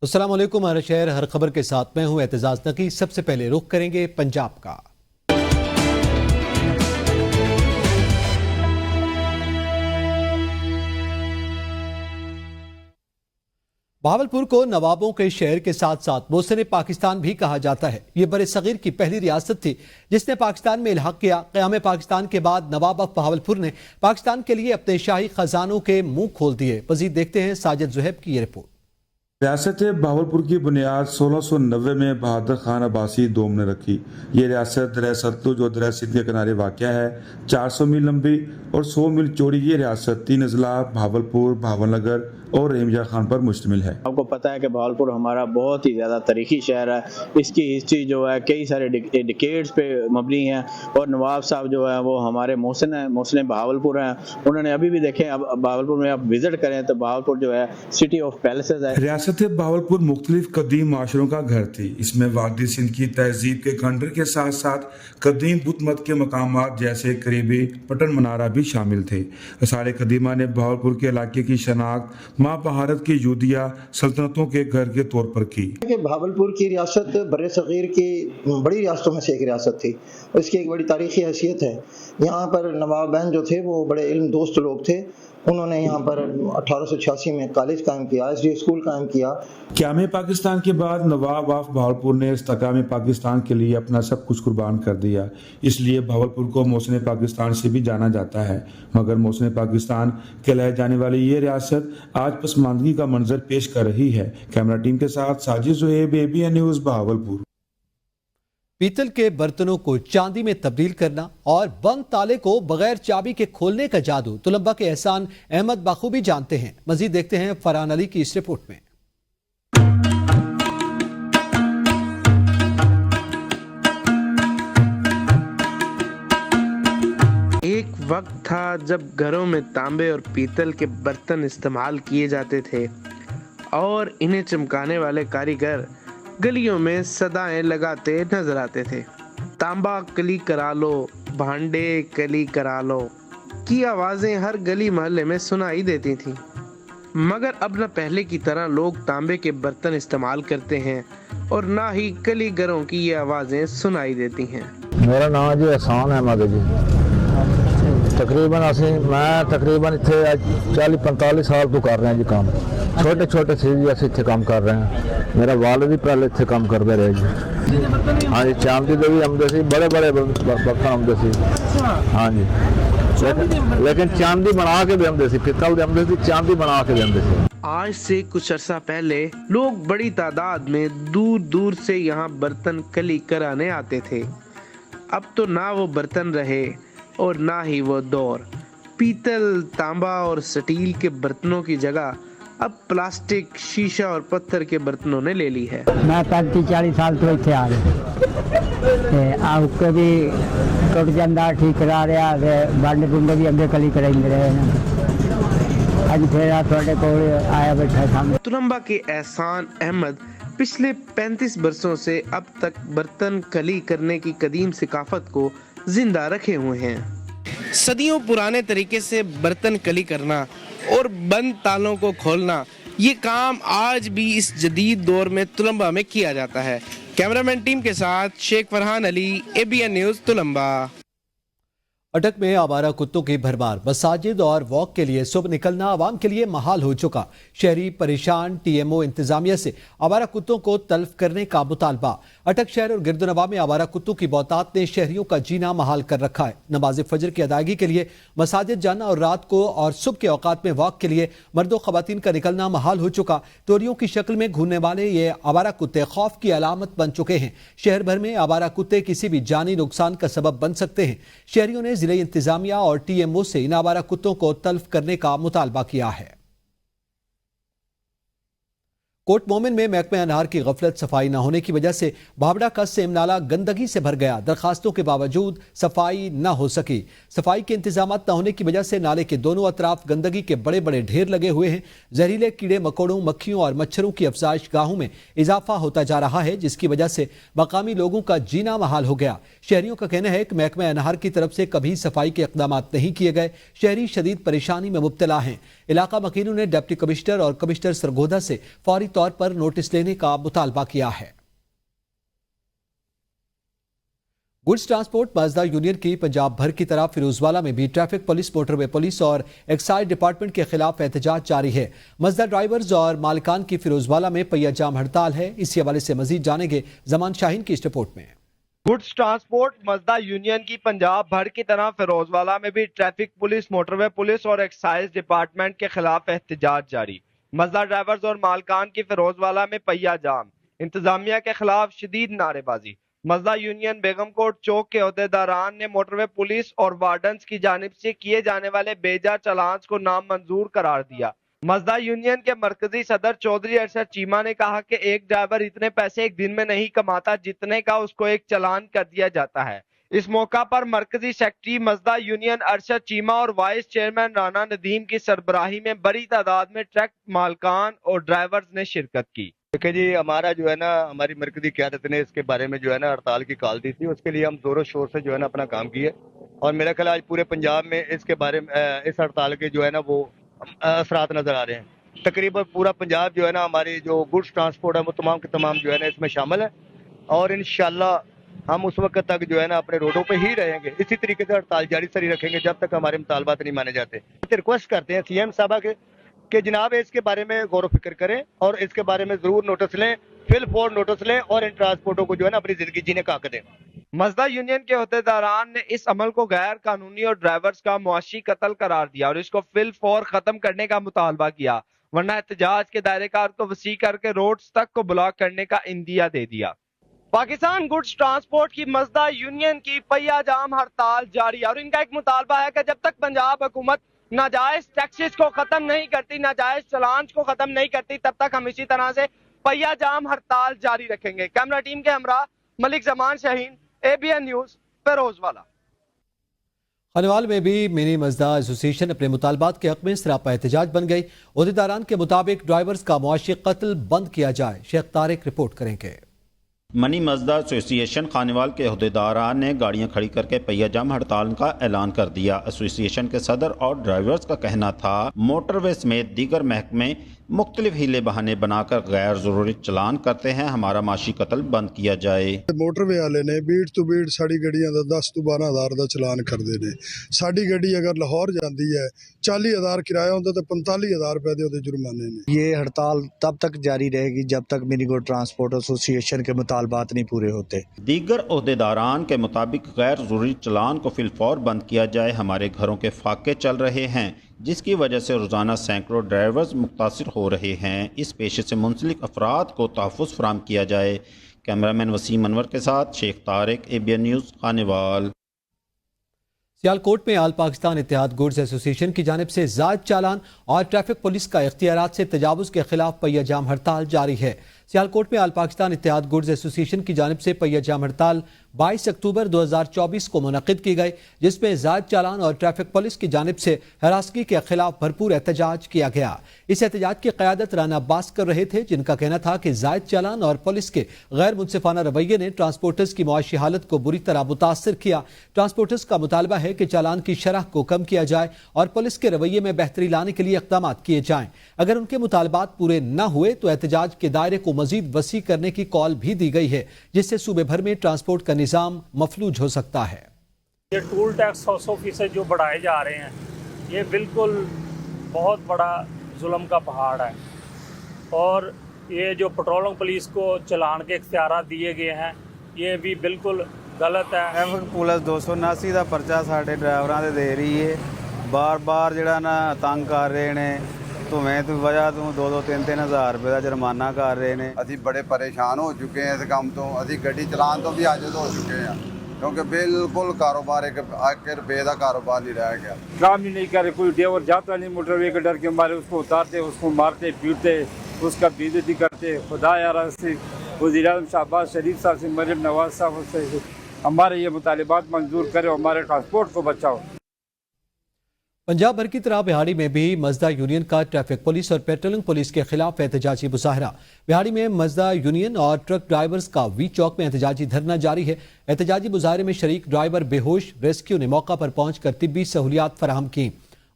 अस्सलाम वालेकुम। हर शहर हर खबर के साथ मैं हूं एतजाज नकी। सबसे पहले रुख करेंगे पंजाब का। बहावलपुर को नवाबों के शहर के साथ साथ मोहसिन पाकिस्तान भी कहा जाता है। ये बड़े सगीर की पहली रियासत थी जिसने पाकिस्तान में इल्हाक किया। क़याम पाकिस्तान के बाद नवाब ऑफ बहावलपुर ने पाकिस्तान के लिए अपने शाही खजानों के मुंह खोल दिए। मजीद देखते हैं साजिद ज़ुहैब की ये रिपोर्ट। रियासत बहावलपुर की बुनियाद 1690 में बहादुर खान अब्बासी दोम ने रखी। ये रियासत दरिया सतलुज और दरिया सिंध के किनारे वाक़या है। 400 मील लंबी और 100 मील चौड़ी ये रियासत 3 अजला बहावलपुर, भावलनगर और रहीमजा खान पर मुश्तमिल है। आपको पता है कि बहावलपुर हमारा बहुत ही ज़्यादा तारीखी शहर है। इसकी हिस्ट्री जो है कई सारे डिकेड्स पे मबनी है और नवाब साहब जो है वो हमारे मोहसिन बहावलपुर हैं। उन्होंने अभी भी देखें, अब बहावलपुर में आप विजिट करें तो बहावलपुर जो है सिटी ऑफ पैलेसेस है। रियासत बहावलपुर मुख्तलिफ कदीम माशरों का घर थी। इसमें वादी सिंध की तहजीब के खंडर के साथ साथ कदीम बुत मत के मकामात जैसे करीबी पटन मनारा भी शामिल थे। सारे कदीमा ने बहावलपुर के इलाके की शनाख्त माँ बहारत की यूदिया सल्तनतों के घर के तौर पर की। बहावलपुर की रियासत बर्रे सगीर की बड़ी रियासतों में से एक रियासत थी और इसकी एक बड़ी तारीखी हैसियत है। यहाँ पर नवाबैन जो थे वो बड़े इल्म दोस्त लोग थे। उन्होंने यहाँ पर 1886 में कॉलेज कायम किया, एसडी स्कूल कायम किया। क़याम पाकिस्तान के बाद नवाब ऑफ बहावलपुर ने इस्तेकाम पाकिस्तान के लिए अपना सब कुछ कुर्बान कर दिया। इसलिए बहावलपुर को मोहसिन पाकिस्तान से भी जाना जाता है। मगर मोहसिन पाकिस्तान कहलाए जाने वाली ये रियासत आज पसमानदगी का मंजर पेश कर रही है। कैमरा टीम के साथ साजिद ज़ुहैब, ABN न्यूज़, बहावलपुर। पीतल के बर्तनों को चांदी में तब्दील करना और बंद ताले को बगैर चाबी के खोलने का जादू तुलंबा के एहसान अहमद बाखूबी जानते हैं। मजीद देखते हैं फरहान अली की इस रिपोर्ट में। एक वक्त था जब घरों में तांबे और पीतल के बर्तन इस्तेमाल किए जाते थे और इन्हें चमकाने वाले कारीगर गलियों में सदाएं लगाते नजर आते थे। तांबा कली करा लो, भांडे कली करा लो की आवाजें हर गली मोहल्ले में सुनाई देती थीं। मगर अब न पहले की तरह लोग तांबे के बर्तन इस्तेमाल करते हैं और ना ही कलीगरों की ये आवाजें सुनाई देती हैं। मेरा नाम जी एहसान अहमद जी। मैं तकरीबन इत्थे 40-45 साल तो कर रहे हैं जी काम। छोटे से जी अस इत्थे काम कर रहे हैं। मेरा वालिद भी पहले इत्थे काम करते रहे जी। हाँ जी, चांदी के भी आमदे सी, बड़े बर्तन आमदे सी। हाँ जी, लेकिन चांदी बना के भी आमदे सी, पित्तल दे आमदे सी, चांदी बना के भी आमदे सी। आज से कुछ अरसा पहले लोग बड़ी तादाद में दूर दूर से यहाँ बर्तन कली कराने आते थे। अब तो ना वो बर्तन रहे और ना ही वो दौर। पीतल, तांबा और स्टील के बर्तनों की जगह अब प्लास्टिक, शीशा और पत्थर के बर्तनों ने ले ली है। मैं 35-40 साल तो इत्थे आ गया आपके भी टुट जाता, ठीक करा रहा, बांडे बुंडे भी अगे कली कराइंदे रहे। अज फिर थोड़े को आया बैठा सामने। तुलंबा के एहसान अहमद पिछले 35 बरसों से अब तक बर्तन कली करने की कदीम सिकाफत को जिंदा रखे हुए हैं। सदियों पुराने तरीके से बर्तन कली करना और बंद तालों को खोलना, ये काम आज भी इस जदीद दौर में तुलंबा में किया जाता है। कैमरामैन टीम के साथ शेख फरहान अली, ABN न्यूज़, तुलंबा। अटक में आवारा कुत्तों की भरमार। मसाजिद और वॉक के लिए सुबह निकलना आवाम के लिए महाल हो चुका। शहरी परेशान। TMO इंतजामिया से आवारा कुत्तों को तल्फ करने का मुतालबा। अटक शहर और गिरदनवा में आवारा कुत्तों की बहुतात ने शहरियों का जीना महाल कर रखा है। नमाज फजर की अदायगी के लिए मसाजिद जाना और रात को और सुबह के औकात में वॉक के लिए मर्दों खवातीन का निकलना महाल हो चुका। तोरियों की शक्ल में घूमने वाले ये आवारा कुत्ते खौफ की अलामत बन चुके हैं। शहर भर में आवारा कुत्ते किसी भी जानी नुकसान का सबब बन सकते हैं। शहरियों ने जिले इंतजामिया और TMO से इन आवारा कुत्तों को तल्फ करने का मुतालबा किया है। कोट मोमिन में महकमे अनहार की गफलत, सफाई न होने की वजह से भावड़ा का सेम नाला गंदगी से भर गया। दरखास्तों के बावजूद सफाई न हो सकी। सफाई के इंतजाम न होने की वजह से नाले के दोनों अतराफ गंदगी के बड़े बड़े ढेर लगे हुए हैं। जहरीले कीड़े मकोड़ों, मक्खियों और मच्छरों की अफजाइश गाहों में इजाफा होता जा रहा है, जिसकी वजह से मकामी लोगों का जीना महाल हो गया। शहरियों का कहना है कि महकमे अनहार की तरफ से कभी सफाई के इकदाम नहीं किए गए। शहरी शदीद परेशानी में मुब्तला हैं। इलाका मकीनों ने डिप्टी कमिश्नर और कमिश्नर सरगोधा से फौरी तौर पर नोटिस लेने का मुतालबा किया है। गुड्स ट्रांसपोर्ट मजदा यूनियन की पंजाब भर की तरह फिरोजवाला में भी ट्रैफिक पुलिस, मोटरवे पुलिस और एक्साइज डिपार्टमेंट के खिलाफ एहतजाज जारी है। मजदा ड्राइवर्स और मालिकान की फिरोजवाला में पहिया जाम हड़ताल है। इसी हवाले से मजीद जानेंगे जमान शाहीन की इस रिपोर्ट में। गुड्स ट्रांसपोर्ट मजदा यूनियन की पंजाब भर की तरह फिरोजवाला में भी ट्रैफिक पुलिस, मोटरवे पुलिस और एक्साइज डिपार्टमेंट के खिलाफ एहतजाज जारी। मजदा ड्राइवर्स और मालिकान की फिरोजवाला में पहिया जाम, इंतजामिया के खिलाफ शदीद नारेबाजी। मजदा यूनियन बेगमकोट चौक के अहदेदारान ने मोटरवे पुलिस और वार्डन्स की जानिब से किए जाने वाले बेजा चलान्स को नामंजूर करार दिया। मजदा यूनियन के मरकजी सदर चौधरी अरशद चीमा ने कहा कि एक ड्राइवर इतने पैसे एक दिन में नहीं कमाता जितने का उसको एक चालान कर दिया जाता है। इस मौका पर मरकजी सेक्रेटरी मजदा यूनियन अरशद चीमा और वाइस चेयरमैन राना नदीम की सरबराही में बड़ी तादाद में ट्रक मालकान और ड्राइवर्स ने शिरकत की। देखिए जी, हमारा जो है ना, हमारी मरकजी क़यादत ने इसके बारे में जो है ना हड़ताल की कॉल दी थी। उसके लिए हम जोरों शोर से जो है ना अपना काम किए और मेरा ख्याल आज पूरे पंजाब में इसके बारे में इस हड़ताल के जो है ना वो असरात नजर आ रहे हैं। तकरीबन पूरा पंजाब जो है ना हमारी जो गुड्स ट्रांसपोर्ट है वो तमाम के तमाम जो है ना इसमें शामिल है और इंशाल्लाह हम उस वक्त तक जो है ना अपने रोडों पे ही रहेंगे। इसी तरीके से हड़ताल जारी सरी रखेंगे जब तक हमारे मुतालबात नहीं माने जाते। रिक्वेस्ट करते हैं सीएम साहबा के जनाब इसके बारे में गौर फिक्र करें और इसके बारे में जरूर नोटिस लें, फिल फॉर नोटिस लें और इन ट्रांसपोर्टों को जो है ना अपनी जिंदगी जीने का हक दें। मजदा यूनियन के अहदेदारान ने इस अमल को गैर कानूनी और ड्राइवर्स का मुआशी कत्ल करार दिया और इसको फिल फौर खत्म करने का मुतालबा किया, वरना एहतजाज के दायरेकार को वसी करके रोड्स तक को ब्लॉक करने का इंदिया दे दिया। पाकिस्तान गुड्स ट्रांसपोर्ट की मजदा यूनियन की पहिया जाम हड़ताल जारी और इनका एक मुतालबा है कि जब तक पंजाब हुकूमत नाजायज टैक्सेस को खत्म नहीं करती, नाजायज चलान को खत्म नहीं करती, तब तक हम इसी तरह से पहिया जाम हड़ताल जारी रखेंगे। कैमरा टीम के हमरा मलिक जमान शाहीन, ABN न्यूज, फिरोजवाला। खानेवाल में भी मिनी मजदा एसोसिएशन अपने मुतालबात के हक में सरापा एहतजाज बन गई। अहदेदारान के मुताबिक ड्राइवर्स का मुआशी कत्ल बंद किया जाए। शेख तारिक रिपोर्ट करेंगे। मनी मजदा एसोसिएशन खानेवाल के अहदेदारान ने गाड़ियां खड़ी करके पहिया जाम हड़ताल का ऐलान कर दिया। एसोसिएशन के सदर और ड्राइवर्स का कहना था मोटरवे समेत दीगर महकमे मुख्तलिफ हीले बहाने बनाकर गैर जरूरी चलान करते हैं, हमारा माशी कत्ल बंद किया जाए। मोटरवे वाले ने बीट टू बीट साड़ी गड्डियां का 10 ਤੋਂ 12,000 का चलान करते हैं। साड़ी गड्डी अगर लाहौर जाती है 40,000 किराया होता तो 45,000 रुपए के जुर्माने ने। ये हड़ताल तब तक जारी रहेगी जब तक मिनी गुड ट्रांसपोर्ट एसोसिएशन के मुतालबात नहीं पूरे होते। दीगर अहदेदारान के मुताबिक गैर जरूरी चलान को फिलफौर बंद किया जाए। हमारे घरों के फाके चल रहे हैं जिसकी वजह से रोज़ाना सैकड़ों ड्राइवर्स मुतासिर हो रहे हैं। इस पेशे से मुंसलिक अफराद को तहफ़्फ़ुज़ फराहम किया जाए। कैमरामैन वसीम अनवर के साथ शेख तारिक, ABN न्यूज़, खानेवाल। सियालकोट में आल पाकिस्तान इत्तेहाद गुड्स एसोसिएशन की जानिब से ज़ायद चालान और ट्रैफिक पुलिस का इख्तियारात से तजावुज़ के खिलाफ पहिया जाम हड़ताल जारी है। सियालकोट में आल पाकिस्तान इत्तेहाद गुड्स एसोसिएशन की जानिब से पहिया जाम हड़ताल 22 अक्टूबर 2024 को मुनक़िद की गई, जिसमें ज़ायद चालान और ट्रैफिक पुलिस की जानिब से हरासगी के खिलाफ भरपूर एहतजाज किया गया। इस एहतजाज की क़यादत राना अब्बास कर रहे थे, जिनका कहना था कि ज़ायद चालान और पुलिस के गैर मुनसिफाना रवैये ने ट्रांसपोर्टर्स की मुआशी हालत को बुरी तरह मुतासर किया। ट्रांसपोर्टर्स का मुतालबा है कि चालान की शरह को कम किया जाए और पुलिस के रवैये में बेहतरी लाने के लिए इक़दाम किए जाएं। अगर उनके मुतालबात पूरे न हुए तो एहतजाज के दायरे को मजीद वसी करने की कॉल भी दी गई है, जिससे सूबे भर में ट्रांसपोर्ट का निज़ाम मफलूज हो सकता है। ये टूल टैक्स 100% जो बढ़ाए जा रहे हैं, ये बिल्कुल बहुत बड़ा जुल्म का पहाड़ है और ये जो पेट्रोलिंग पुलिस को चलान के इख्तियार दिए गए हैं, ये भी बिल्कुल गलत है। पुलिस 279 का परचा साढ़े ड्राइवरों से दे रही है, बार बार जड़ा ना तंग कर रहे हैं। ਧੂਵੇਂ ਦੀ ਵਜ੍ਹਾ ਤੋਂ 2-3 ਹਜ਼ਾਰ ਰੁਪਏ ਦਾ ਜੁਰਮਾਨਾ ਕਰ ਰਹੇ ਨੇ। ਅਸੀਂ ਬੜੇ ਪਰੇਸ਼ਾਨ ਹੋ ਚੁੱਕੇ ਹਾਂ ਇਸ ਕੰਮ ਤੋਂ। ਅਸੀਂ ਗੱਡੀ ਚਲਾਉਣ ਤੋਂ ਵੀ ਆਜਜ਼ ਹੋ ਚੁੱਕੇ ਹਾਂ क्योंकि बिल्कुल कारोबार एक रुपये का कारोबार नहीं रह गया। काम ही नहीं करे, कोई ड्राइवर जाता नहीं मोटरवे के डर के मारे, उसको उतारते, उसको मारते पीटते, उसका बेइज्जती करते। खुदा यार से वज़ीर-ए-आज़म शहबाज शरीफ साहब से, मरीम नवाज साहब से हमारे ये मुतालिबात मंजूर करे, हमारे ट्रांसपोर्ट को बचाओ। पंजाब भर की तरह बिहाड़ी में भी मजदा यूनियन का ट्रैफिक पुलिस और पेट्रोलिंग पुलिस के खिलाफ एहतजाजी मुजाहरा। बिहाड़ी में मजदा यूनियन और ट्रक ड्राइवर्स का वी चौक में एहतजाजी धरना जारी है। एहतजाजी मुजाहरे में शरीक ड्राइवर बेहोश रेस्क्यू ने मौका पर पहुंचकर तिब्बी सहूलियात फराहम की।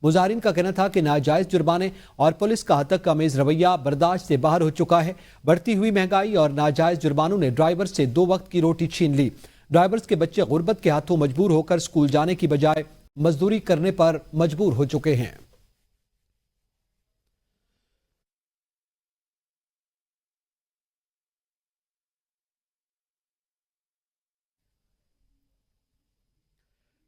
मुजाहिरीन का कहना था कि नाजायज जुर्माने और पुलिस का हतक आमेज रवैया बर्दाश्त से बाहर हो चुका है। बढ़ती हुई महंगाई और नाजायज जुर्मानों ने ड्राइवर से 2 वक्त की रोटी छीन ली। ड्राइवर्स के बच्चे गुर्बत के हाथों मजबूर होकर स्कूल जाने की बजाय मजदूरी करने पर मजबूर हो चुके हैं।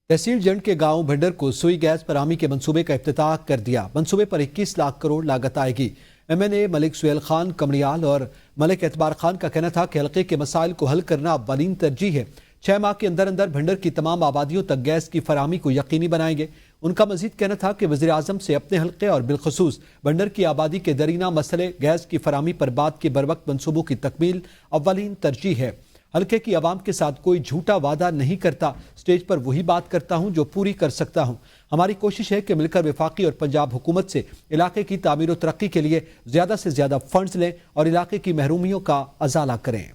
तहसील जंड के गांव भंडर को सुई गैस फराहमी के मंसूबे का इफ्तिताह कर दिया। मंसूबे पर 21 लाख करोड़ लागत आएगी। MNA मलिक सुहेल खान कमरियाल और मलिक एतबार खान का कहना था कि हल्के के मसाइल को हल करना अव्वलीन तरजीह है। 6 माह के अंदर अंदर भंडर की तमाम आबादियों तक गैस की फराहमी को यकीनी बनाएंगे। उनका मजीद कहना था कि वज़ीर आज़म से अपने हल्के और बिलखसूस भंडर की आबादी के दरीना मसले गैस की फराहमी पर बात के बरवक्त मंसूबों की तकमील अव्वलीन तरजीह है। हल्के की आवाम के साथ कोई झूठा वादा नहीं करता। स्टेज पर वही बात करता हूं जो पूरी कर सकता हूं। हमारी कोशिश है कि मिलकर वफाकी और पंजाब हुकूमत से इलाके की तामीर और तरक्की के लिए ज्यादा से ज्यादा फंड्स लें और इलाके की महरूमियों का अजाला करें।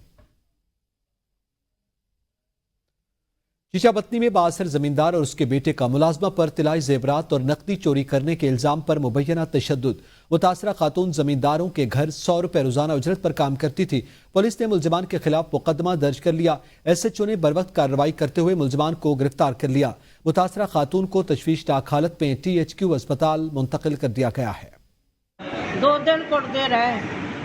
शीशाबत्ती में बासर जमींदार और उसके बेटे का मुलाजमा पर तिलाई जेवरात और नकदी चोरी करने के इल्जाम पर मुबैना तशद्दुद। मुतासरा खातून जमींदारों के घर 100 रुपए रोजाना उजरत पर काम करती थी। पुलिस ने मुलजमान के खिलाफ मुकदमा दर्ज कर लिया। SHO ने बरवक्त कार्रवाई करते हुए मुलजमान को गिरफ्तार कर लिया। मुतासरा खातून को तशवीशनाक हालत में THQ अस्पताल मुंतकिल कर दिया गया है। 2 दिन कुटते रहे,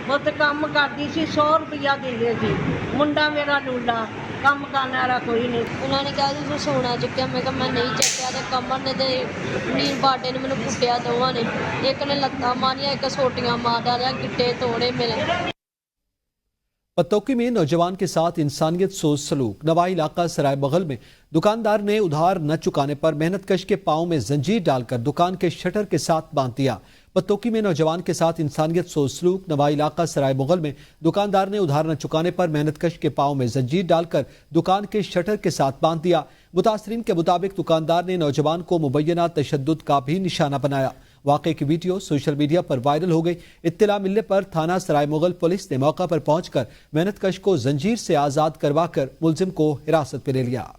बहुत काम करती सी, 100 रुपया देते थे। मुंडा मेरा लूला, काम करने वाला कोई नहीं। उन्होंने कहा तू सोना चुक्या, मैं कहा मैं नहीं चुक्या। तो कमर ने ते नीर बाटे ने मैंने कुटिया, दोवां ने, एक ने लत्तां मारियां, एक सोटियां मार डालियां, गिट्टे तोड़े मेरे। पतौकी में नौजवान के साथ इंसानियत सोच सलूक। नवाई इलाका सराय बगल में दुकानदार ने उधार न चुकाने पर मेहनतकश के पांव में जंजीर डालकर दुकान के शटर के साथ बांध दिया। पतौकी में नौजवान के साथ इंसानियत सोच सलूक। नवाई इलाका सराय बगल में दुकानदार ने उधार न चुकाने पर मेहनतकश के पांव में जंजीर डालकर दुकान के शटर के साथ बांध दिया। मुतासरीन के मुताबिक दुकानदार ने नौजवान को मुबैना तशद्दुद का भी निशाना बनाया। वाक़े की वीडियो सोशल मीडिया पर वायरल हो गई। इत्तला मिलने पर थाना सराय मुगल पुलिस ने मौका पर पहुंचकर मेहनतकश को जंजीर से आजाद करवाकर मुलजिम को हिरासत में ले लिया।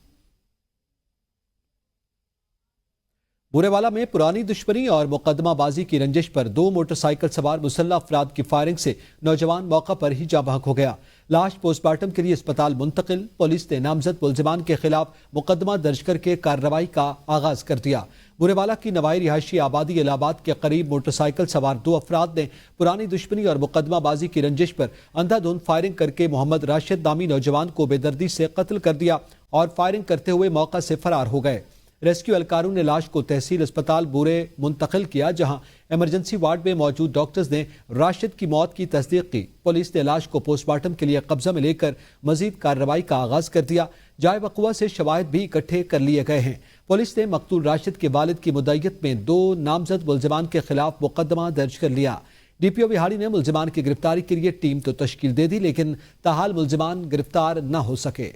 बुरेवाला में पुरानी दुश्मनी और मुकदमाबाजी की रंजिश पर 2 मोटरसाइकिल सवार मुसल्लह अफराद की फायरिंग से नौजवान मौका पर ही जाँ बहक हो गया। लाश पोस्टमार्टम के लिए अस्पताल मुंतकिल। पुलिस ने नामजद मुलजिमान के खिलाफ मुकदमा दर्ज करके कार्रवाई का आगाज कर दिया। बुरेवाला की नवाई रिहायशी आबादी इलाहाबाद के करीब मोटरसाइकिल सवार 2 अफराद ने पुरानी दुश्मनी और मुकदमाबाजी की रंजिश पर अंधाधुंध फायरिंग करके मोहम्मद राशिद नामी नौजवान को बेदर्दी से कत्ल कर दिया और फायरिंग करते हुए मौका से फरार हो गए। रेस्क्यू एहलकारों ने लाश को तहसील अस्पताल बुरे मुंतकिल किया, जहां इमरजेंसी वार्ड में मौजूद डॉक्टर्स ने राशिद की मौत की तस्दीक की। पुलिस ने लाश को पोस्टमार्टम के लिए कब्जा में लेकर मजीद कार्रवाई का आगाज कर दिया। जाए वक़ुआ से शवाहिद भी इकट्ठे कर लिए गए हैं। पुलिस ने मकतूल राशिद के वालिद की मुद्दईयत में 2 नामजद मुलजिमान के खिलाफ मुकदमा दर्ज कर लिया। DPO विहाड़ी ने मुलजिमान की गिरफ्तारी के लिए टीम तो तश्कील दे दी, लेकिन ताहाल मुलजिमान गिरफ्तार न हो सके।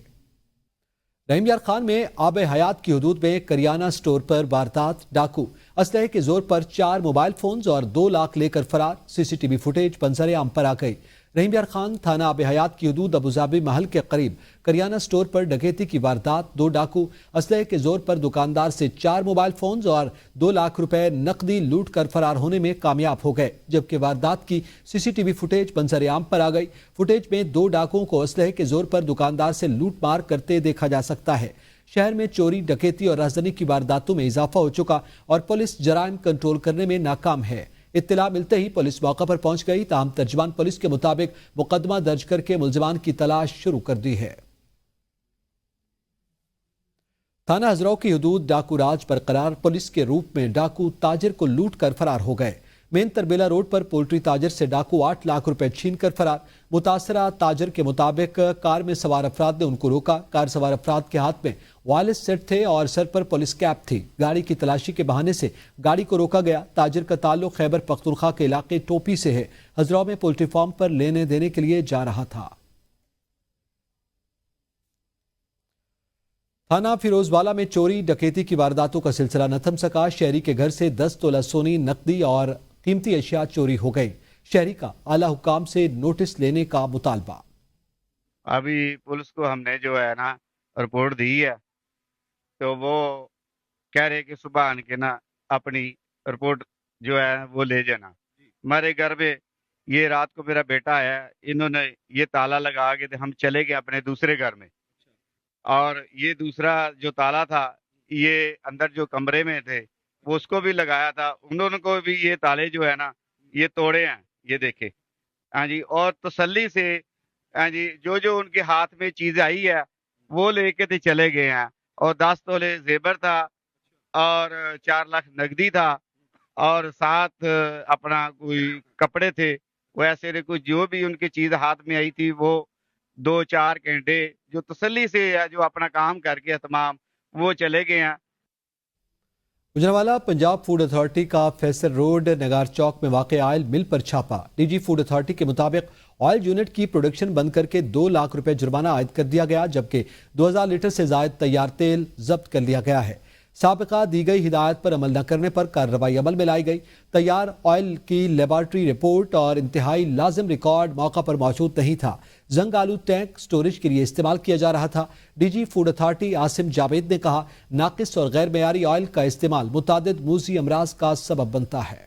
रहीम यार खान में आब हयात की हदूद में करियाना स्टोर पर वारदात। डाकू असलहे के जोर पर 4 मोबाइल फोन्स और 2 लाख लेकर फरार। CCTV फुटेज मंजर आम पर आ गई। रहीम यार खान थाना आब हयात की हदूद अबूजाबी महल के करीब करियाना स्टोर पर डकैती की वारदात। 2 डाकू असलहे के जोर पर दुकानदार से 4 मोबाइल फोन्स और 2 लाख रुपए नकदी लूट कर फरार होने में कामयाब हो गए, जबकि वारदात की CCTV फुटेज मंजर आम पर आ गई। फुटेज में 2 डाकुओं को असलहे के जोर पर दुकानदार से लूट मार करते देखा जा सकता है। शहर में चोरी, डकैती और राजधानी की वारदातों में इजाफा हो चुका और पुलिस जराइम कंट्रोल करने में नाकाम है। इत्तला मिलते ही पुलिस मौका पर पहुंच गई। ताहम तर्जमान पुलिस के मुताबिक मुकदमा दर्ज करके मुलजिमान की तलाश शुरू कर दी है। थाना हजराव की हदूद डाकू राज बरकरार। पुलिस के रूप में डाकू ताजिर को लूट कर फरार हो गए। मेन तरबेला रोड पर पोल्ट्री ताजिर से डाकू 8 लाख रुपए छीन कर फरार। मुतासरा ताजिर के मुताबिक कार में सवार अफराद ने उनको रोका। कार सवार अफराद के हाथ में वायरलेस सेट थे और सर पर पुलिस कैप थी। गाड़ी की तलाशी के बहाने से गाड़ी को रोका गया। ताजिर का ताल्लुक खैबर पख्तूनख्वा के इलाके टोपी से है। हजराव में पोल्ट्री फार्म पर लेने देने के लिए जा रहा था। थाना फिरोजवाला में चोरी डकैती की वारदातों का सिलसिला न थम सका। शहरी के घर से 10 तोला सोनी, नकदी और कीमती अशिया चोरी हो गई। शहरी का आला हुकाम से नोटिस लेने का मुतालबा। अभी पुलिस को हमने जो है ना रिपोर्ट दी है, तो वो कह रहे कि सुबह आन के ना अपनी रिपोर्ट जो है वो ले जाना। हमारे घर में ये रात को मेरा बेटा है, इन्होंने ये ताला लगा के हम चले गए अपने दूसरे घर में, और ये दूसरा जो ताला था ये अंदर जो कमरे में थे वो उसको भी लगाया था, उन्होंने को भी ये ताले जो है ना ये तोड़े हैं, ये देखे। हाँ जी, और तसल्ली से हाँ जी जो उनके हाथ में चीज आई है वो लेके तो चले गए हैं, और 10 तोले जेबर था और 4 लाख नकदी था, और साथ अपना कोई कपड़े थे, वैसे कुछ जो भी उनकी चीज हाथ में आई थी वो 2-4 घंटे जो तसल्ली से जो अपना काम करके तमाम वो चले गए हैं। गुजरांवाला पंजाब फूड अथॉरिटी का फैसल रोड नगार चौक में वाक़ ऑयल मिल पर छापा। डीजी फूड अथॉरिटी के मुताबिक ऑयल यूनिट की प्रोडक्शन बंद करके 2 लाख रुपए जुर्माना आयद कर दिया गया, जबकि 2000 लीटर से जायद तैयार तेल जब्त कर लिया गया है। साबिका दी गई हिदायत पर अमल न करने पर कार्रवाई अमल में लाई गई। तैयार ऑयल की लेबॉर्ट्री रिपोर्ट और इंतहाई लाजिम रिकॉर्ड मौका पर मौजूद नहीं था। जंग आलू टैंक स्टोरेज के लिए इस्तेमाल किया जा रहा था। DG food authority Asim Javed ने कहा, नाकिस और गैर मेयारी ऑयल का इस्तेमाल मुतादिद मूजी अमराज का सबब बनता है।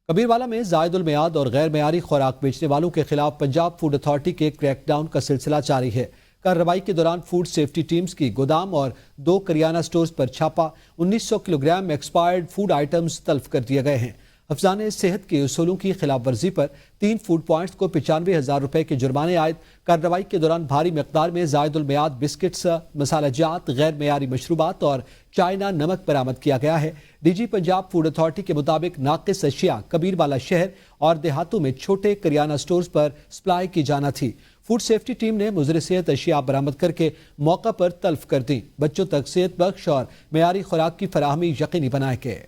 कबीरवाला में जायदुल मियाद और गैर मेयारी खुराक बेचने वालों के खिलाफ पंजाब फूड अथॉरिटी के क्रैकडाउन का सिलसिला जारी है। कार्रवाई के दौरान फूड सेफ्टी टीम्स की गोदाम और 2 करियाना स्टोर्स पर छापा। 1900 किलोग्राम एक्सपायर्ड फूड आइटम्स तल्फ कर दिए गए हैं। अफजाने सेहत के उसूलों की खिलाफ वर्जी पर 3 फूड पॉइंट्स को 95,000 रुपए के जुर्माने आयद। कार्रवाई के दौरान भारी मकदार में जायदुल मियाद बिस्किट्स, मसालाजात, गैर मेयारी मशरूबात और चाइना नमक बरामद किया गया है। डीजी पंजाब फूड अथॉरिटी के मुताबिक नाकिस अशिया कबीरवाला शहर और देहातों में छोटे करियाना स्टोर्स पर सप्लाई की जाना थी। फूड सेफ्टी टीम ने मुज़र सेहत अशिया बरामद करके मौका पर तल्फ कर दी। बच्चों तक सेहत बख्श और मेयारी खुराक की फराहमी यकीनी बनाए गए।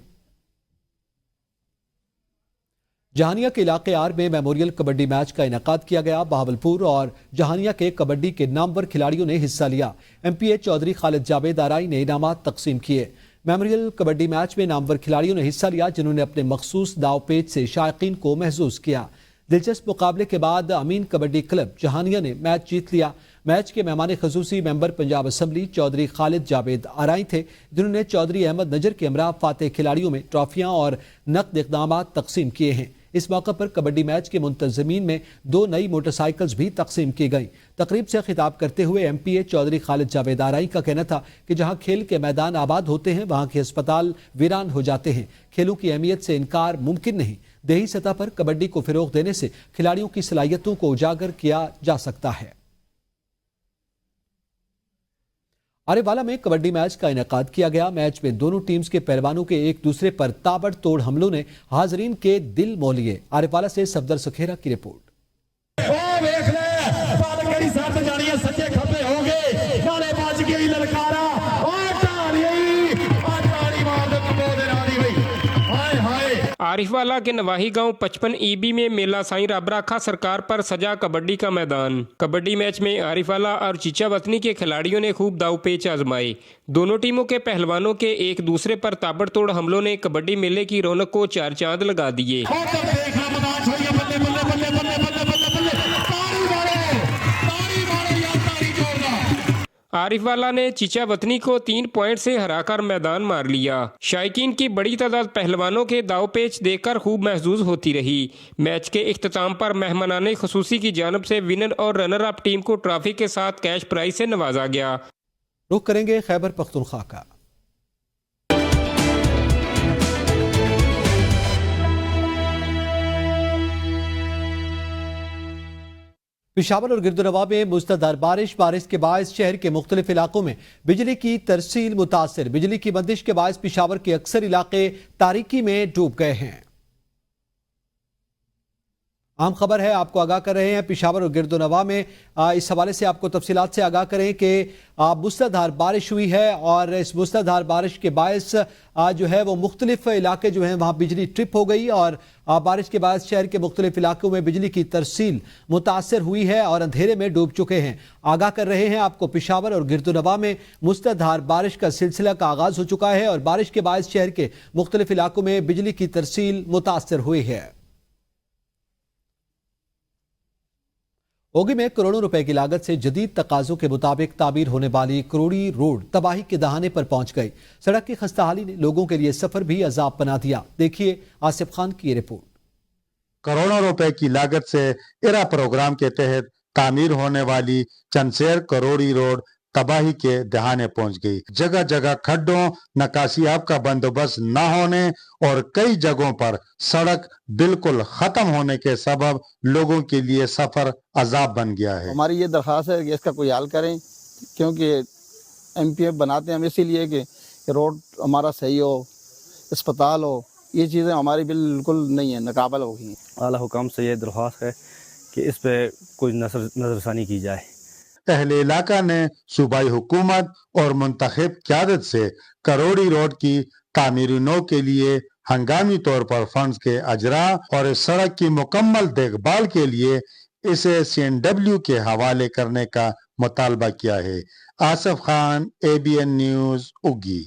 जहानिया के इलाके आर में मेमोरियल कबड्डी मैच का इनेकाद किया गया। बहावलपुर और जहानिया के कबड्डी के नामवर खिलाड़ियों ने हिस्सा लिया। MPA चौधरी खालिद जावेद आराई ने इनामात तकसीम किए। मेमोरियल कबड्डी मैच में नामवर खिलाड़ियों ने हिस्सा लिया, जिन्होंने अपने मखसूस दावपेच से शायकीन को महसूस किया। दिलचस्प मुकाबले के बाद अमीन कबड्डी क्लब जहानिया ने मैच जीत लिया। मैच के मेहमान खसूसी मेंबर पंजाब असम्बली चौधरी खालिद जावेद आराई थे, जिन्होंने चौधरी अहमद नजर के हमरा फातेह खिलाड़ियों में ट्रॉफियां और नकद इक़दामात तकसीम किए हैं। इस मौके पर कबड्डी मैच के मुंतज़मीन में 2 नई मोटरसाइकिल्स भी तकसीम की गई। तकरीब से खिताब करते हुए MPA चौधरी खालिद जावेद आराई का कहना था कि जहां खेल के मैदान आबाद होते हैं वहां के अस्पताल वीरान हो जाते हैं। खेलों की अहमियत से इनकार मुमकिन नहीं। देही सतह पर कबड्डी को फिरोग देने से खिलाड़ियों की सलाहियतों को उजागर किया जा सकता है। आरेवाला में कबड्डी मैच का इनेकाद किया गया। मैच में दोनों टीम्स के पहलवानों के एक दूसरे पर ताबड़तोड़ हमलों ने हाजरीन के दिल मोह लिए। आरेवाला से सफदर सुखेरा की रिपोर्ट। आरिफवाला के नवाही गांव 55 EB में मेला साईं राबराखा सरकार पर सजा कबड्डी का मैदान। कबड्डी मैच में आरिफवाला और चीचा वतनी के खिलाड़ियों ने खूब दावपेच आजमाए। दोनों टीमों के पहलवानों के एक दूसरे पर ताबड़तोड़ हमलों ने कबड्डी मेले की रौनक को 4 चांद लगा दिए। आरिफवाला ने चीचा वतनी को 3 पॉइंट से हराकर मैदान मार लिया। शायकीन की बड़ी तादाद पहलवानों के दावपेच देखकर खूब महसूस होती रही। मैच के इख्तिताम पर मेहमानाने खसूसी की जानब से विनर और रनर अप टीम को ट्रॉफी के साथ कैश प्राइज से नवाजा गया। रुख करेंगे खैबर पख्तूनख्वा का। पेशावर और गिरदुनवा में मुसलधार बारिश के बायस शहर के मुख्तलिफ इलाकों में बिजली की तरसील मुतासर। बिजली की बंदिश के बायस पेशावर के अक्सर इलाके तारीकी में डूब गए हैं। आम खबर है, आपको आगाह कर रहे हैं पेशावर और गिरदुनवा में इस हवाले से आपको तफसीलात से आगाह करें कि मुसलधार बारिश हुई है और इस मुसलधार बारिश के बायस जो है वो मुख्तलिफ इलाके जो हैं वहाँ बिजली ट्रिप हो गई और बारिश के बाद शहर के मुख्तलिफ इलाकों में बिजली की तरसील मुतासर हुई है और अंधेरे में डूब चुके हैं। आगाह कर रहे हैं आपको पेशावर और गिरदुनवा में मुसलधार बारिश का सिलसिला का आगाज हो चुका है और बारिश के बाद शहर के मुख्तलिफ इलाकों में बिजली की तरसील मुतासर हुई है। ओगी में करोड़ों रुपए की लागत से जदीद तकाजों के मुताबिक तामीर होने वाली करोड़ी रोड तबाही के दहाने पर पहुंच गई। सड़क की खस्ताहाली ने लोगों के लिए सफर भी अजाब बना दिया। देखिए आसिफ खान की रिपोर्ट। करोड़ों रुपए की लागत से इरा प्रोग्राम के तहत तामीर होने वाली चंदसेर करोड़ी रोड तबाही के दहाने पहुंच गई। जगह जगह खड्डों, नकासियाब का बंदोबस्त न होने और कई जगहों पर सड़क बिल्कुल खत्म होने के सबब लोगों के लिए सफर अजाब बन गया है। हमारी ये दरख्वास्त है कि इसका कोई हल करें, क्योंकि एमपीएफ बनाते हैं हम इसीलिए कि रोड हमारा सही हो, अस्पताल हो, ये चीज़ें हमारी बिल्कुल नहीं है, नाकाबिल हो गई हैं। आला हुकाम से ये दरख्वास्त है कि इस पे कोई नजरसानी की जाए। अहले इलाका ने सूबाई हुकूमत और मुंतखब क़यादत से करोड़ी रोड की तामीरी नौ के लिए हंगामी तौर पर फंड्स के अजरा और इस सड़क की मुकम्मल देखभाल के लिए इसे CNW के हवाले करने का मुतालबा किया है। आसिफ खान, ABN न्यूज़, उगी।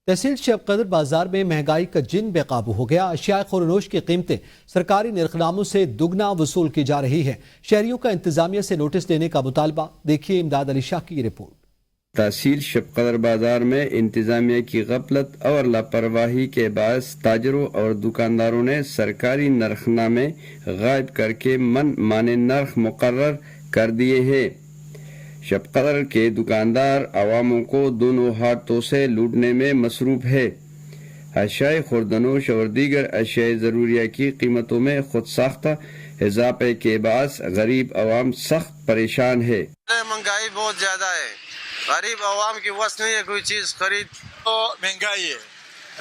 तहसील शब कदर बाजार में महंगाई का जिन बेकाबू हो गया। अशिया खुरनोश की कीमतें सरकारी निर्खनामों से दुगना वसूल की जा रही हैं। शहरियों का इंतजामिया से नोटिस देने का मुतालबा। देखिए इमदाद अली शाह की रिपोर्ट। तहसील शब कदर बाजार में इंतजामिया की गफलत और लापरवाही के बायस ताजरों और दुकानदारों ने सरकारी नरखनामे गायब करके मन माने नर्ख मुकर्रर कर दिए हैं। शब कदर के दुकानदार अवामों को दोनों हाथों से लूटने में मसरूफ है। अशिया खुर्दनोश और दीगर अशिया ज़रूरिया की कीमतों में खुद साख्ता इजाफे के बायस गरीब अवाम सख्त परेशान है। महंगाई बहुत ज्यादा है, गरीब अवाम की वस नहीं है कोई चीज खरीद। तो महंगाई है,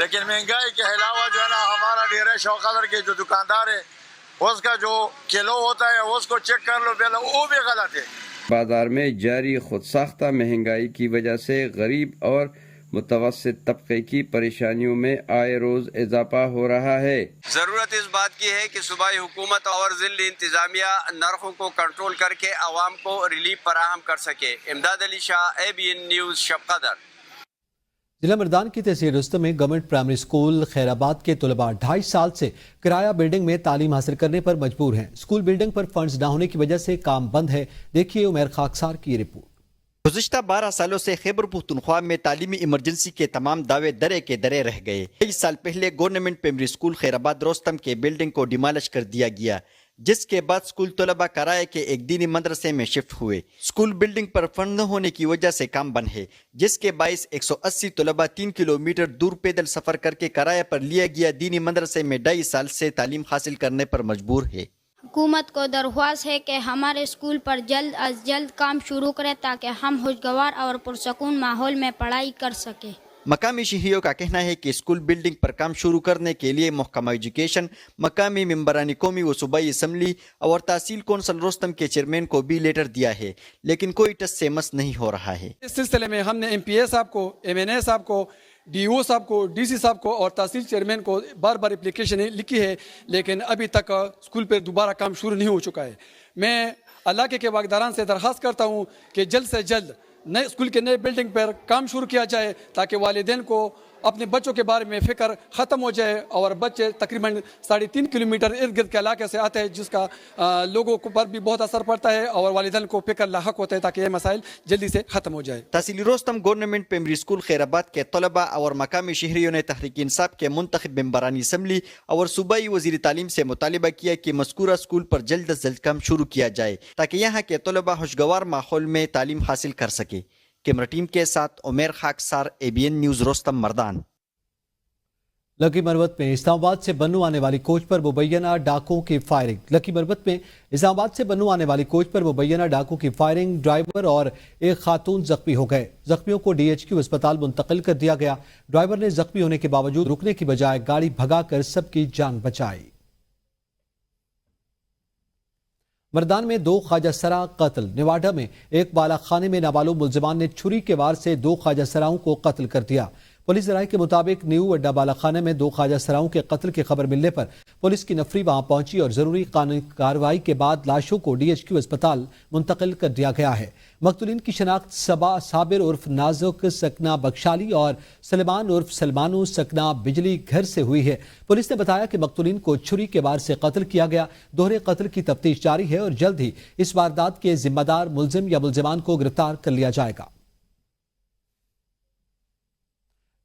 लेकिन महंगाई के अलावा जो है ना हमारा डेरा शब कदर के जो दुकानदार है उसका जो किलो होता है उसको चेक कर लो, पहले वो भी गलत है। बाजार में जारी खुद साख्ता महंगाई की वजह से गरीब और मुतवस्सित तबके की परेशानियों में आए रोज इजाफा हो रहा है। जरूरत इस बात की है कि सूबाई हुकूमत और जिला इंतजामिया नरखों को कंट्रोल करके अवाम को रिलीफ फराहम कर सके। इमदाद अली शाह, ABN न्यूज़, शब कदर। जिला मर्दान की तहसील रुस्तम में गवर्नमेंट प्राइमरी स्कूल खैराबाद के तलबा 2.5 साल से किराया बिल्डिंग में तालीम हासिल करने पर मजबूर हैं। स्कूल बिल्डिंग पर फंड्स न होने की वजह से काम बंद है। देखिए उमर खाकसार की रिपोर्ट। गुज़िश्ता 12 सालों से खैबर पख्तूनख्वा में तालीमी इमरजेंसी के तमाम दावे दरे के दरे रह गए। 23 साल पहले government primary school Khairabad Rustom के बिल्डिंग को डिमोलिश कर दिया गया, जिसके बाद स्कूल तलबा कराए के एक दीनी मदरसे में शिफ्ट हुए। स्कूल बिल्डिंग पर फंड न होने की वजह से काम बंद है, जिसके बायस 180 तलबा 3 किलोमीटर दूर पैदल सफर करके कराए पर लिया गया दीनी मदरसे में 2.5 साल से तालीम हासिल करने पर मजबूर है। हुकूमत को दरख्वास्त है कि हमारे स्कूल पर जल्द अज जल्द काम शुरू करें ताकि हम खुशगवार और पुरसकून माहौल में पढ़ाई कर सकें। मकामी शहरियों का कहना है कि स्कूल बिल्डिंग पर काम शुरू करने के लिए महकमा एजुकेशन, मकामी मेंबरानी कौमी व सूबाई असम्बली और तहसील कौंसल रोस्तम के चेयरमैन को भी लेटर दिया है, लेकिन कोई टस से मस नहीं हो रहा है। इस सिलसिले में हमने MPA साहब को, MNA साहब को, DO साहब को, DC साहब को और तहसील चेयरमैन को बार बार एप्लीकेशन लिखी है, लेकिन अभी तक स्कूल पर दोबारा काम शुरू नहीं हो चुका है। मैं अल्लाह के वागदारान से दरख्वास्त करता हूँ कि जल्द से जल्द नए स्कूल के नए बिल्डिंग पर काम शुरू किया जाए ताकि वालिदैन को अपने बच्चों के बारे में फ़िक्र ख़त्म हो जाए। और बच्चे तकरीबन 3.5 किलोमीटर इर्द गिर्द के इलाके से आते हैं, जिसका लोगों को पर भी बहुत असर पड़ता है और वालिदैन को फ़िक्र लाहक होता है ताकि ये मसाइल जल्दी से ख़त्म हो जाए। तहसील Rustam government primary school Khairabad के तलबा और मकामी शहरियों ने तहरीक इंसाफ के मुंतखब मेंबरानी असम्बली और सूबाई वज़ीर तालीम से मुतालिबा किया कि मज़कूरा स्कूल पर जल्द अज जल्द काम शुरू किया जाए ताकि यहाँ के तलबा खुशगवार माहौल में तालीम हासिल कर सके। कैमरा टीम के साथ उमर खाकसार, ABN न्यूज़, रोस्तम मर्दान। लकी मरवत में इस्लामाबाद से बन्नू आने वाली कोच पर मुबैना डाकुओं की फायरिंग। लकी मरवत में इस्लामाबाद से बन्नू आने वाली कोच पर मुबैना डाकुओं की फायरिंग, ड्राइवर और एक खातून जख्मी हो गए। जख्मियों को DHQ अस्पताल मुंतकिल कर दिया गया। ड्राइवर ने जख्मी होने के बावजूद रुकने की बजाय गाड़ी भगाकर सबकी जान बचाई। मर्दान में 2 ख्वाजा सरा कत्ल। नेवाडा में एक बाला खाने में नाबालिग मुलजिमान ने छुरी के वार से 2 ख्वाजा सराओं को कत्ल कर दिया। पुलिस राय के मुताबिक न्यू अड्डा बालाखाने में 2 ख्वाजा सराओं के कत्ल की खबर मिलने पर पुलिस की नफरी वहां पहुंची और जरूरी कानूनी कार्रवाई के बाद लाशों को DHQ अस्पताल मुंतकिल कर दिया गया है। मकतूलीन की शनाख्त सबा साबिर उर्फ नाजुक सकना बख्शाली और सलमान उर्फ सलमानू सकना बिजली घर से हुई है। पुलिस ने बताया कि मकतूलीन को छुरी के वार से कत्ल किया गया। दोहरे कत्ल की तफ्तीश जारी है और जल्द ही इस वारदात के जिम्मेदार मुलजिम या मुलजिमान को गिरफ्तार कर लिया जाएगा।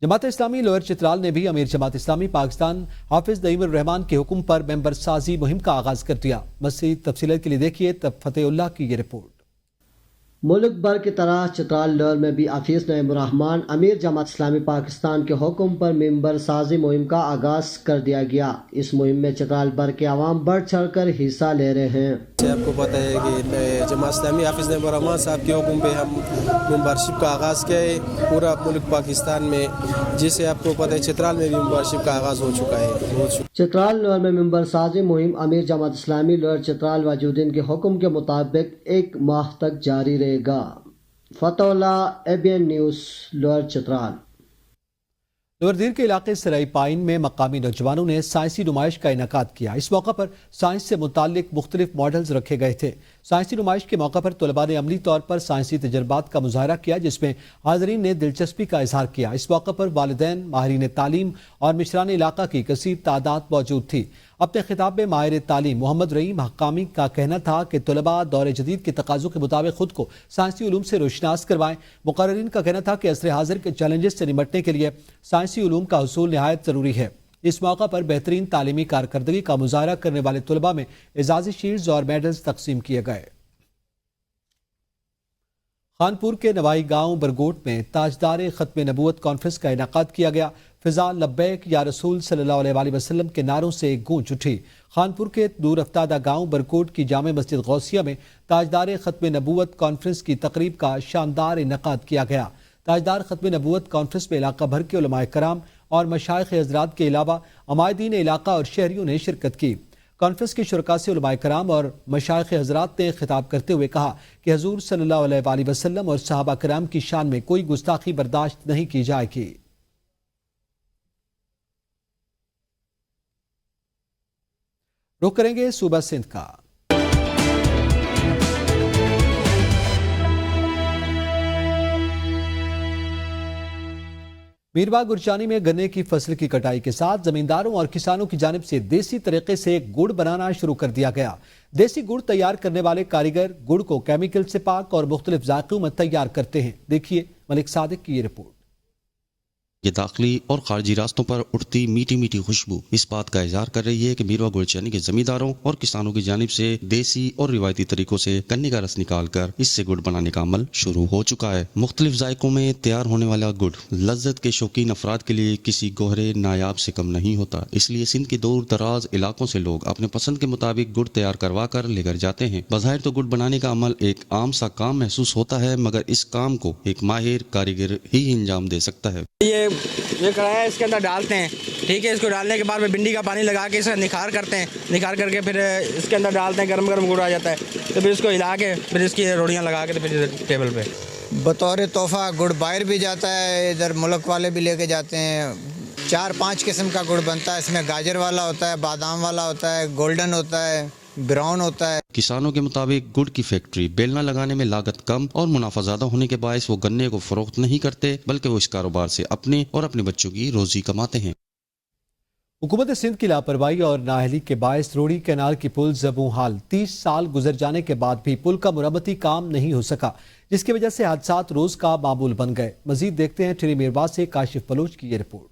जमात इस्लामी लोअर चित्राल ने भी अमीर जमात इस्लामी पाकिस्तान हाफिज नईमुर रहमान के हुक्म पर मेंबर साजी मुहिम का आगाज कर दिया। मज़ीद तफसीलात के लिए देखिए तब फतेहुल्लाह की ये रिपोर्ट। मुल्क भर की तरह चित्राल लोअर में भी हाफिज नईमुर रहमान अमीर जमात इस्लामी पाकिस्तान के हुक्म पर मेंबर साजी मुहिम का आगाज कर दिया गया। इस मुहिम में चित्राल भर के आवाम बढ़ चढ़ कर हिस्सा ले रहे हैं। आपको पता है कि जमात इस्लामी हाफिज नईमुर रहमान साहब के हुक्म पे हम मेंबरशिप का आगाज़ किया है पूरा मुल्क पाकिस्तान में, जिससे आपको पता है चित्राल में भी मेंबरशिप का आगाज़ हो चुका है। चित्राल लोअर में मेंबर साजी मुहिम अमीर जमात इस्लामी लोअर चित्राल वजूदीन के हुक्म के मुताबिक 1 माह तक जारी रहेगा। फतेहुल्लाह, ABN न्यूज़, लोअर चित्राल। लोअरदीर के इलाके सराई पाइन में मकामी नौजवानों ने साइंसी नुमाइश का इनेकाद किया। इस मौका पर साइंस से मुतालिक मुख्तलिफ मॉडल्स रखे गए थे। साइंसी नुमाइश के मौका पर तलबा ने अमली तौर पर साइंसी तजर्बात का मुजाहरा किया, जिसमें हाज़रीन ने दिलचस्पी का इजहार किया। इस मौका पर वालिदैन, माहिरीन तालीम और मिशरान इलाका की कसीर तादाद मौजूद थी। अपने खिताब में माहिर तालीम मोहम्मद रहीम हक्कामी का कहना था कि तलबा दौर जदीद के तकाज़ों के मुताबिक खुद को साइंसी उलूम से रोशनास करवाएं। मुकर्रिरीन का कहना था कि असर हाजिर के चैलेंजेस से निपटने के लिए साइंसी उलूम का हुसूल निहायत ज़रूरी है। इस मौका पर बेहतरीन तालीमी कारकर्दगी का मुजाहरा करने वाले तलबा में एजाज़ी शील्ड्स और मेडल्स तकसीम किए गए। खानपुर के नवाई गांव बरगोट में ताजदार खत्म नबूवत कॉन्फ्रेंस का इनेकाद किया गया। फिजा लब्बैक या रसूल सल्लल्लाहु अलैहि वसल्लम के नारों से गूंज उठी। खानपुर के दूर अफ्तादा गांव बरकोट की जामे मस्जिद गौसिया में ताजदार खत्म नबूवत कॉन्फ्रेंस की तकरीब का शानदार इनेकाद किया गया। ताजदार खत्म नबूवत कॉन्फ्रेंस में इलाका भर के उलमाए कराम और मशाइख हज़रात के अलावा अमायदीन इलाका और शहरियों ने शिरकत की। कॉन्फ्रेंस के शुरका से उलमाए कराम और मशाइख हज़रात ने खिताब करते हुए कहा कि हजूर सल्लल्लाहु अलैहि वसल्लम और सहाबा कराम की शान में कोई गुस्ताखी बर्दाश्त नहीं की जाएगी। रुख करेंगे सूबा सिंध का। मीरबाग गुरचानी में गन्ने की फसल की कटाई के साथ जमींदारों और किसानों की जानिब से देसी तरीके से गुड़ बनाना शुरू कर दिया गया। देसी गुड़ तैयार करने वाले कारीगर गुड़ को केमिकल से पाक और मुख्तलिफ जायकों में तैयार करते हैं। देखिए मलिक सादिक की ये रिपोर्ट। ये दाखिली और खारजी रास्तों पर उठती मीठी मीठी खुशबू इस बात का इजहार कर रही है कि मीरबाग गुरचानी के जमींदारों और किसानों की जानिब से देसी और रिवायती तरीकों से गन्ने का रस निकाल कर इससे गुड़ बनाने का अमल शुरू हो चुका है। मुख्तलिफ जायकों में तैयार होने वाला गुड़ लज्जत के शौकीन अफराद के लिए किसी गोहरे नायाब से कम नहीं होता। इसलिए सिंध के दूर दराज इलाकों से लोग अपने पसंद के मुताबिक गुड़ तैयार करवा कर लेकर जाते हैं। बज़ाहिर तो गुड़ बनाने का अमल एक आम सा काम महसूस होता है, मगर इस काम को एक माहिर कारीगर ही अंजाम दे सकता है। ये कढ़ाई है, इसके अंदर डालते हैं, ठीक है। इसको डालने के बाद में भिंडी का पानी लगा के इसका निखार करते हैं, निखार करके फिर इसके अंदर डालते हैं। गरम गरम गुड़ आ जाता है तो फिर इसको हिला के फिर इसकी रोटियां लगा के तो फिर टेबल पे बतौर तोहफा गुड़ बाहर भी जाता है, इधर मुल्क वाले भी लेके जाते हैं। 4-5 किस्म का गुड़ बनता है। इसमें गाजर वाला होता है, बादाम वाला होता है, गोल्डन होता है, ब्राउन होता है। किसानों के मुताबिक गुड़ की फैक्ट्री बेलना लगाने में लागत कम और मुनाफा ज्यादा होने के बायस वो गन्ने को फरोख्त नहीं करते, बल्कि वो इस कारोबार से अपने और अपने बच्चों की रोजी कमाते हैं। हुकूमत सिंध की लापरवाही और नाअहली के बायस रोड़ी कैनाल की पुल ज़बू हाल 30 साल गुजर जाने के बाद भी पुल का मुरम्मती काम नहीं हो सका, जिसकी वजह से हादसात रोज का मामूल बन गए। मजीद देखते हैं ठिरी मीरवा से काशिफ बलोच की ये रिपोर्ट।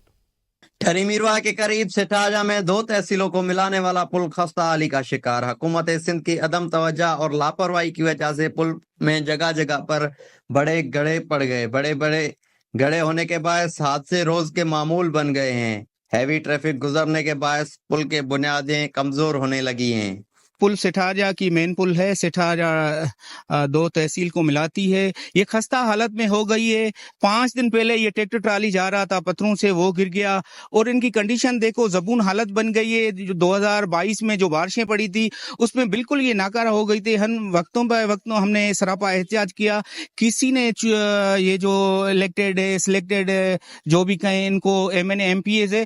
ठरी मीरवा के करीब सेठाजा में 2 तहसीलों को मिलाने वाला पुल खस्ता हाली का शिकार। हुकूमत सिंध की अदम तवज्जो और लापरवाही की वजह से पुल में जगह जगह पर बड़े गड्ढे पड़ गए। बड़े बड़े गड्ढे होने के बायस हादसे रोज के मामूल बन गए हैं। हैवी ट्रैफिक गुजरने के बायस पुल के बुनियादें कमजोर होने लगी हैं। पुल सेठाजा की मेन पुल है, सेठाजा 2 तहसील को मिलाती है, ये खस्ता हालत में हो गई है। 5 दिन पहले ये ट्रैक्टर ट्राली जा रहा था पत्थरों से, वो गिर गया और इनकी कंडीशन देखो, जबून हालत बन गई है। जो 2022 में जो बारिशें पड़ी थी उसमें बिल्कुल ये नाकारा हो गई थी। हम वक्तों हमने सरापा एहतियात किया, किसी ने ये जो इलेक्टेड है, सिलेक्टेड है, जो भी कहें इनको MNA MPAs है,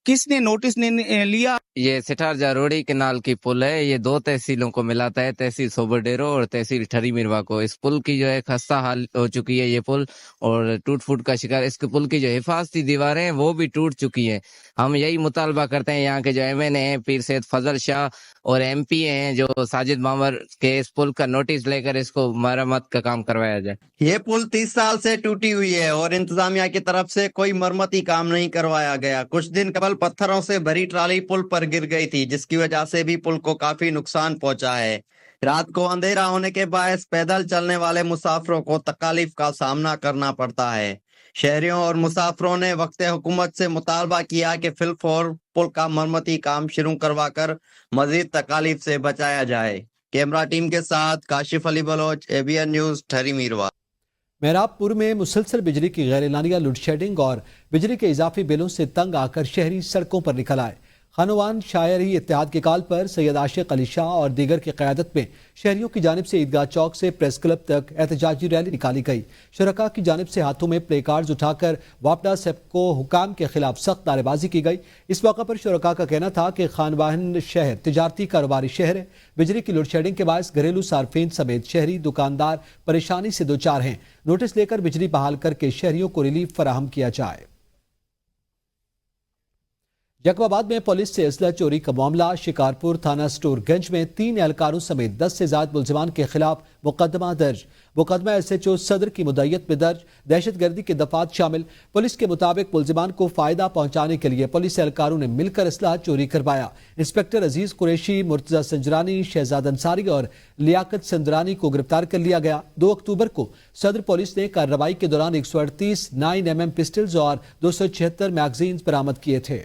किसने नोटिस नहीं लिया। ये सेठारजा रोड़ी केनाल की पुल है, ये 2 तहसीलों को मिलाता है, तहसील सोबरडेरो और तहसील ठरी मिरवा को। इस पुल की जो है खस्ता हाल हो चुकी है ये पुल, और टूट फूट का शिकार। इसके पुल की जो हिफाजती दीवारें हैं वो भी टूट चुकी हैं। हम यही मुतालबा करते हैं यहाँ के जो MNA हैं पीर सैयद फजल शाह और MPA हैं जो साजिद मामर के, इस पुल का नोटिस लेकर इसको मरम्मत का काम करवाया जाए। ये पुल 30 साल से टूटी हुई है और इंतजामिया की तरफ से कोई मरम्मती काम नहीं करवाया गया। कुछ दिन कबल पत्थरों से भरी ट्राली पुल पर गिर गई थी, जिसकी वजह से भी पुल को काफी नुकसान पहुंचा है। रात को अंधेरा होने के बायस पैदल चलने वाले मुसाफिरों को तकलीफ का सामना करना पड़ता है। शहरियों और मुसाफिरों ने वक्त हुकूमत से मुतालबा किया कि फिलफौर पुल का मरम्मती काम शुरू करवाकर मजीद तकलीफ से बचाया जाए। कैमरा टीम के साथ काशिफ अली बलोच, ABN न्यूज, ठहरी मीरवा। मेहराबपुर में मुसलसल बिजली की गैर एलानिया लोड शेडिंग और बिजली के इजाफी बिलों से तंग आकर शहरी सड़कों पर निकल आए। खानवान शायरी इत्तेहाद के कॉल पर सैयद आशिक अली शाह और दीगर की क़यादत में शहरियों की जानिब से ईदगाह चौक से प्रेस क्लब तक एहतजाजी रैली निकाली गई। शुरका की जानिब से हाथों में प्ले कार्ड्स उठाकर वापडा सेप्को हुकाम के खिलाफ सख्त नारेबाजी की गई। इस मौके पर शुरका का कहना था कि खानवान शहर तिजारती कारोबारी शहर है। बिजली की लोड शेडिंग के बायस घरेलू सार्फिन समेत शहरी दुकानदार परेशानी से दो चार हैं। नोटिस लेकर बिजली बहाल करके शहरियों को रिलीफ फराहम किया जाए। जकबाबाद में पुलिस से असला चोरी का मामला। शिकारपुर थाना स्टोरगंज में 3 एहलकारों समेत 10 से ज्यादा मुलजिमान के खिलाफ मुकदमा दर्ज। मुकदमा SHO सदर की मुद्दत में दर्ज। दहशतगर्दी के दफात शामिल। पुलिस के मुताबिक मुलजिमान को फायदा पहुंचाने के लिए पुलिस एहलकारों ने मिलकर असला चोरी करवाया। इंस्पेक्टर अजीज कुरैशी, मुर्तजा संजरानी, शहजाद अंसारी और लियाकत संदरानी को गिरफ्तार कर लिया गया। 2 अक्टूबर को सदर पुलिस ने कार्रवाई के दौरान 138 9mm पिस्टल्स और 276 मैगजीन बरामद किए थे।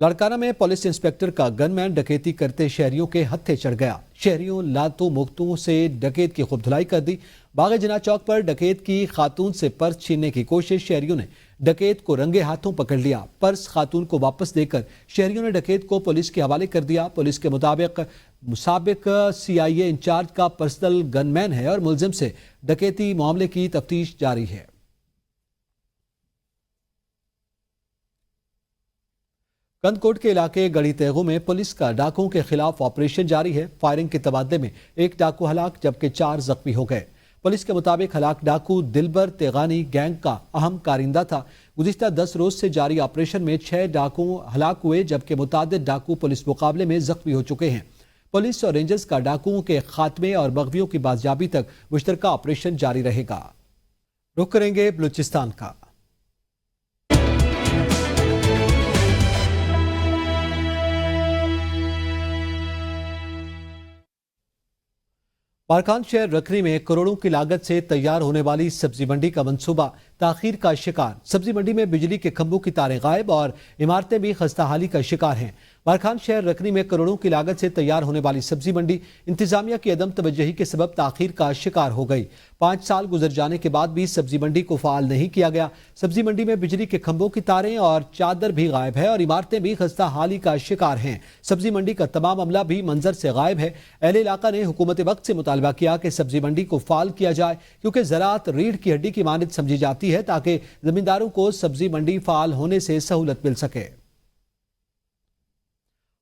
लड़काना में पुलिस इंस्पेक्टर का गनमैन डकैती करते शहरियों के हत्थे चढ़ गया। शहरियों लातों मुक्तों से डकैत की खूब धुलाई कर दी। बागे जना चौक पर डकैत की खातून से पर्स छीनने की कोशिश। शहरियों ने डकैत को रंगे हाथों पकड़ लिया। पर्स खातून को वापस देकर शहरियों ने डकैत को पुलिस के हवाले कर दिया। पुलिस के मुताबिक मुसाबिक CIA इंचार्ज का पर्सनल गनमैन है और मुलजिम से डकैती मामले की तफ्तीश जारी है। कंदकोट के इलाके गढ़ी तेगू में पुलिस का डाकुओं के खिलाफ ऑपरेशन जारी है। फायरिंग के तबादले में 1 डाकू हलाक जबकि 4 जख्मी हो गए। पुलिस के मुताबिक हलाक डाकू दिलबर तेगानी गैंग का अहम कारिंदा था। गुज़िश्ता 10 रोज से जारी ऑपरेशन में 6 डाकू हलाक हुए जबकि मुतादिद डाकू पुलिस मुकाबले में जख्मी हो चुके हैं। पुलिस और रेंजर्स का डाकुओं के खात्मे और बग़वियों की बाजियाबी तक मुश्तरका ऑपरेशन जारी रहेगा। रुख करेंगे बलूचिस्तान का। पारखान शहर रखनी में करोड़ों की लागत से तैयार होने वाली सब्जी मंडी का मंसूबा ताखीर का शिकार। सब्जी मंडी में बिजली के खंभों की तारें गायब और इमारतें भी खस्ताहाली का शिकार हैं। पारखान शहर रखनी में करोड़ों की लागत से तैयार होने वाली सब्जी मंडी इंतजामिया की अदम तवज्जही के सबब ताखीर का शिकार हो गई। 5 साल गुजर जाने के बाद भी सब्जी मंडी को फाल नहीं किया गया। सब्जी मंडी में बिजली के खंभों की तारें और चादर भी गायब है और इमारतें भी खस्ताहाली का शिकार हैं। सब्जी मंडी का तमाम अमला भी मंजर से गायब है। अहले इलाका ने हुकूमत वक्त से मुतालबा किया कि सब्जी मंडी को फाल किया जाए क्योंकि ज़राअत रीढ़ की हड्डी की मानद समझी जाती है ताकि जमींदारों को सब्जी मंडी फाल होने से सहूलत मिल सके।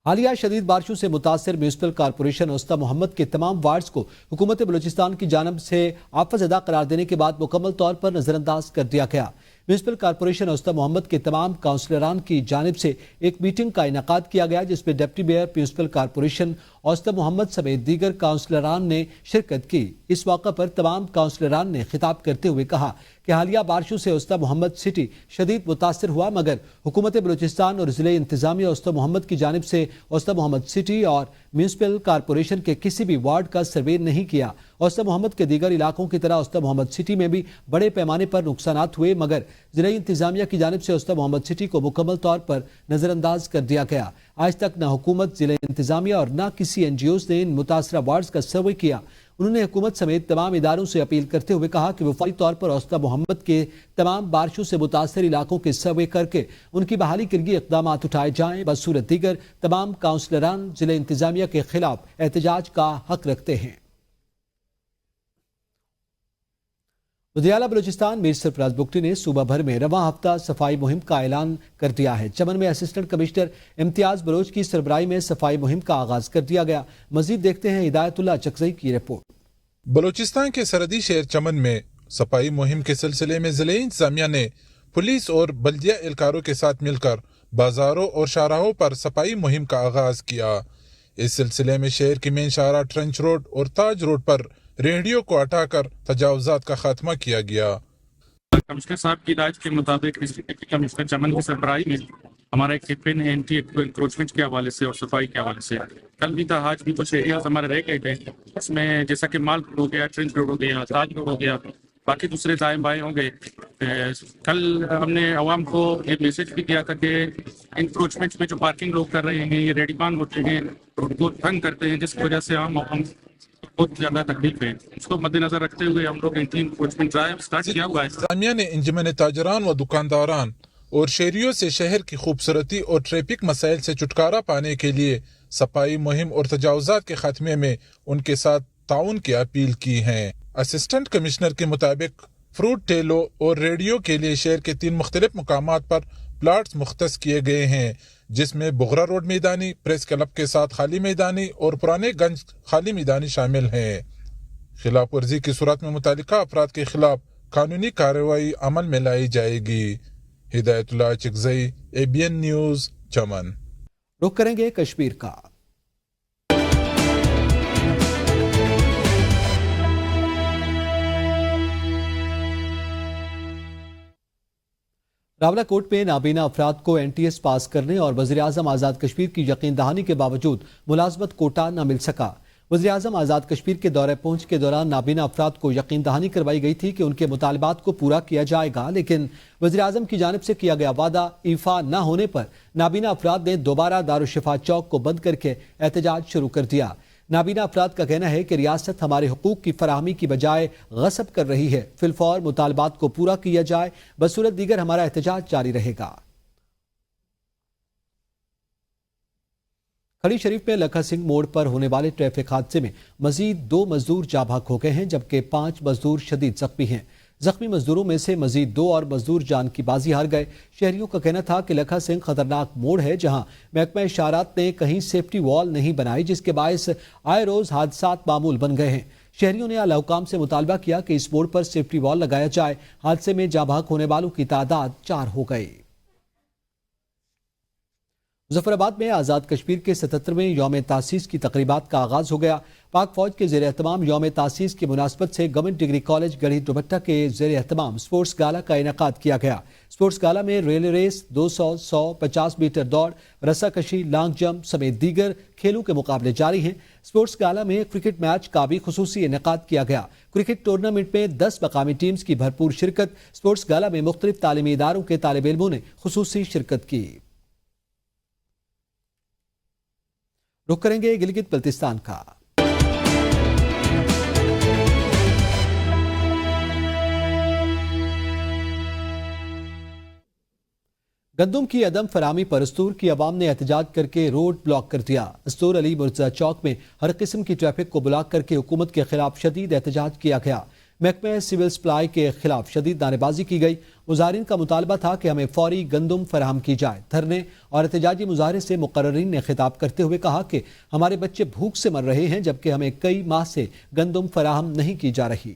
हालिया शदीद बारिशों से मुतासर म्यूनिसिपल कॉरपोरेशन उस्ता मोहम्मद के तमाम वार्ड्स को हुकूमत बलूचिस्तान की जानब से आफत ज़दा करार देने के बाद मुकम्मल तौर पर नज़रअंदाज कर दिया गया। म्यूनिसिपल कॉरपोरेशन उस्ता मोहम्मद के तमाम काउंसलरान की जानिब से एक मीटिंग का इनेकाद किया गया जिसमें डिप्टी मेयर म्यूनिसिपल कॉरपोरेशन उस्ता मोहम्मद समेत दीगर काउंसलरान ने शिरकत की। इस मौके पर तमाम काउंसलरान ने खिताब करते हुए कहा کہ حالیہ بارشوں سے اوسطا محمد سٹی شدید متاثر ہوا، مگر حکومت بلوچستان اور ضلع انتظامیہ اوسطا محمد کی جانب سے اوسطا محمد سٹی اور میونسپل کارپوریشن کے کسی بھی وارڈ کا سروے نہیں کیا۔ اوسطا محمد کے دیگر علاقوں کی طرح اوسطا محمد سٹی میں بھی بڑے پیمانے پر نقصانات ہوئے، مگر ضلع انتظامیہ کی جانب سے اوسطا محمد سٹی کو مکمل طور پر نظر انداز کر دیا گیا۔ آج تک نہ حکومت، ضلع انتظامیہ اور نہ کسی این جی اوز نے ان متاثرہ وارڈز کا سروے کیا۔ انہوں نے حکومت سمیت تمام اداروں سے اپیل کرتے ہوئے کہا کہ وہ فوری طور پر اوسطا محمد کے تمام بارشوں سے متاثر علاقوں کے سروے کر کے ان کی بحالی کے لیے اقدامات اٹھائے جائیں۔ بصورت دیگر تمام کاؤنسلران ضلع انتظامیہ کے خلاف احتجاج کا حق رکھتے ہیں۔ وزیر اعلیٰ بلوچستان میر سرفراز بگٹی نے صوبہ بھر میں رواں ہفتہ صفائی مہم کا اعلان کر دیا ہے۔ چمن میں اسسٹنٹ کمشنر امتیاز بلوچ کی سربراہی میں صفائی مہم کا آغاز کر دیا گیا۔ مزید دیکھتے ہیں ہدایت اللہ چکزئی کی رپورٹ۔ بلوچستان کے سرحدی شہر چمن میں صفائی مہم کے سلسلے میں ضلع انتظامیہ نے پولیس اور بلدیہ اہلکاروں کے ساتھ مل کر بازاروں اور شاہراہوں پر صفائی مہم کا آغاز کیا۔ اس سلسلے میں شہر کی مین شاہراہ ٹرنچ روڈ اور تاج روڈ پر ریہڑیوں کو ہٹا کر تجاوزات کا خاتمہ کیا گیا۔ کمشنر صاحب کی ہدایت کے مطابق کمشنر چمن کی سربراہی میں ہمارا ایک کیمپین ہے اینٹی انکروچمنٹ کے حوالے سے اور صفائی کے حوالے سے۔ کل بھی تھا، آج بھی کچھ ایریاز ہمارے رہ گئے تھے، اس میں جیسا کہ مال ہو گیا، ٹرنچ روڈ ہو گیا، تاج روڈ ہو گیا، باقی دوسرے دائیں بائیں ہوں گے۔ کل ہم نے عوام کو یہ میسج بھی کیا تھا کہ انکروچمنٹ میں جو پارکنگ لوگ کر رہے ہیں، یہ ریڈیبان ہوتے ہیں، روڈ کو تنگ کرتے ہیں، جس کی وجہ سے عام بہت زیادہ تکلیف ہے۔ اس کو مد نظر رکھتے ہوئے ہم لوگ اینٹی انکروچمنٹ ڈرائیو سٹارٹ کیا ہوا ہے۔ انتظامیہ نے انجمن تاجران و دکانداران اور شہریوں سے شہر کی خوبصورتی اور ٹریفک مسائل سے چھٹکارا پانے کے لیے صفائی مہم اور تجاوزات کے خاتمے میں ان کے ساتھ تعاون کی اپیل کی ہے۔ اسسٹنٹ کمشنر کے مطابق فروٹ ٹھیلوں اور ریڑھیوں کے لیے شہر کے 3 مختلف مقامات پر پلاٹس مختص کیے گئے ہیں، جس میں بغرا روڈ میدانی، پریس کلب کے ساتھ خالی میدانی اور پرانے گنج خالی میدانی شامل ہیں۔ خلاف ورزی کی صورت میں متعلقہ افراد کے خلاف قانونی کارروائی عمل میں لائی جائے گی۔ ہدایت اللہ چکزئی، ABN نیوز، چمن۔ رخ کریں گے کشمیر کا۔ راولہ کوٹ میں نابینا افراد کو NTS پاس کرنے اور وزیراعظم آزاد کشمیر کی یقین دہانی کے باوجود ملازمت کوٹا نہ مل سکا۔ وزیراعظم آزاد کشمیر کے دورہ پونچھ کے دوران نابینا افراد کو یقین دہانی کروائی گئی تھی کہ ان کے مطالبات کو پورا کیا جائے گا، لیکن وزیراعظم کی جانب سے کیا گیا وعدہ ایفا نہ ہونے پر نابینا افراد نے دوبارہ دارالشفا چوک کو بند کر کے احتجاج شروع کر دیا۔ نابینا افراد کا کہنا ہے کہ ریاست ہمارے حقوق کی فراہمی کی بجائے غصب کر رہی ہے، فی الفور مطالبات کو پورا کیا جائے، بصورت دیگر ہمارا احتجاج جاری رہے گا۔ کھڑی شریف میں لکھا سنگھ موڑ پر ہونے والے ٹریفک حادثے میں مزید 2 مزدور جاں بحق ہو گئے ہیں، جبکہ 5 مزدور شدید زخمی ہیں۔ زخمی مزدوروں میں سے مزید 2 اور مزدور جان کی بازی ہار گئے۔ شہریوں کا کہنا تھا کہ لکھا سنگھ خطرناک موڑ ہے، جہاں محکمہ اشارات نے کہیں سیفٹی وال نہیں بنائی، جس کے باعث آئے روز حادثات معمول بن گئے ہیں۔ شہریوں نے اعلی حکام سے مطالبہ کیا کہ اس موڑ پر سیفٹی وال لگایا جائے۔ حادثے میں جاں بحق ہونے والوں کی تعداد 4 ہو گئی۔ مظفر آباد میں آزاد کشمیر کے 77ویں یوم تاسیس کی تقریبات کا آغاز ہو گیا۔ پاک فوج کے زیر اہتمام یوم تاسیس کی مناسبت سے گورنمنٹ ڈگری کالج گڑھی دوبٹہ کے زیر اہتمام سپورٹس گالا کا انعقاد کیا گیا۔ سپورٹس گالا میں ریلے ریس، 200، 100، 50 میٹر دوڑ، رسا کشی، لانگ جمپ سمیت دیگر کھیلوں کے مقابلے جاری ہیں۔ سپورٹس گالا میں کرکٹ میچ کا بھی خصوصی انعقاد کیا گیا۔ کرکٹ ٹورنامنٹ میں 10 مقامی ٹیمز کی بھرپور شرکت۔ سپورٹس گالا میں مختلف تعلیمی اداروں کے طالب علموں نے خصوصی شرکت کی۔ رخ کریں گے گلگت بلتستان کا۔ گندم کی عدم فراہمی پر استور کی عوام نے احتجاج کر کے روڈ بلاک کر دیا۔ استور علی مرزا چوک میں ہر قسم کی ٹریفک کو بلاک کر کے حکومت کے خلاف شدید احتجاج کیا گیا۔ محکمہ سول سپلائی کے خلاف شدید نعرے بازی کی گئی۔ مظاہرین کا مطالبہ تھا کہ ہمیں فوری گندم فراہم کی جائے۔ دھرنے اور احتجاجی مظاہرے سے مقررین نے خطاب کرتے ہوئے کہا کہ ہمارے بچے بھوک سے مر رہے ہیں، جبکہ ہمیں کئی ماہ سے گندم فراہم نہیں کی جا رہی۔